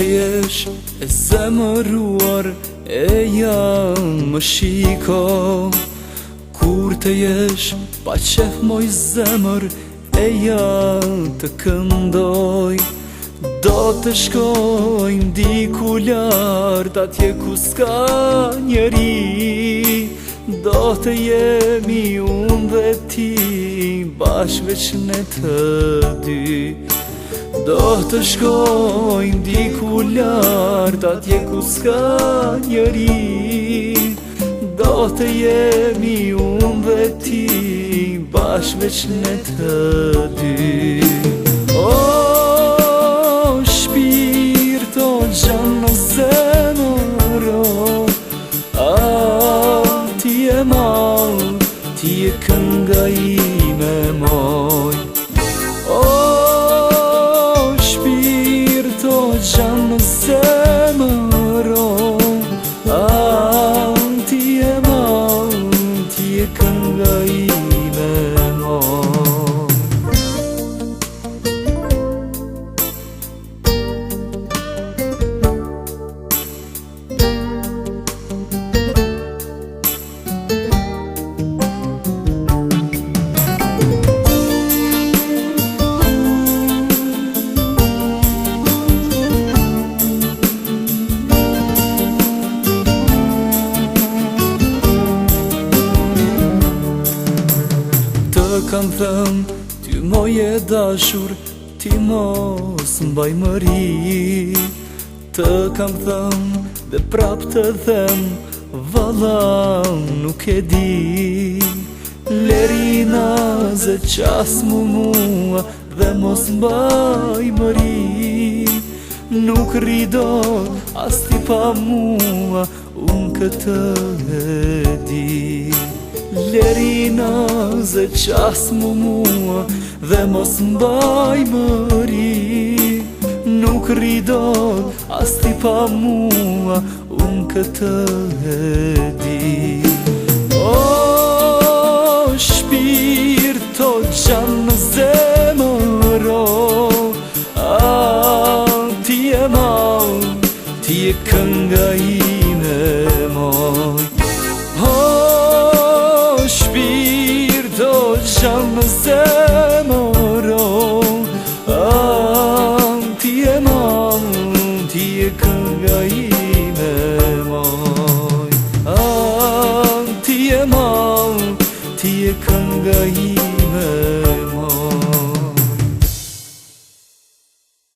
të jesh e zemëruar e jam më shiko. Kur të jesh pa qef moj zemër e jam të këndoj. Do të shkojmë diku lart atje ku s'ka njeri. Do të jemi unë dhe ti bashkë veç ne të dy. Do të shkojmë diku lart atje ku s'ka njeri. Do të jemi unë dhe ti bashkë veç ne të dy. O shpirto gjanë zemëro, ti e malë, ti e kënga ime moj. O shpirto gjanë zemëro, ti e malë, ti e kënga ime moj. Kam thëmë, ty moj e dashur, ti mos mbaj mëri. Të kam thëmë, dhe prap të them, valla nuk e di. Leri naze qas mua dhe mos mbaj mëri. Nuk rido as ti pa mua, unë këtë e di. Leri naze qas mua dhe mos mbaj mëri. Nuk rido as ti pa mua, unë këtë e di. O shpirto gjanë zemëro, ti e malë, ti e kënga ime moj. Shpirto gjanë zemëro, ti e malë, ti e kënga ime moj. Ti e malë, ti e kënga ime moj.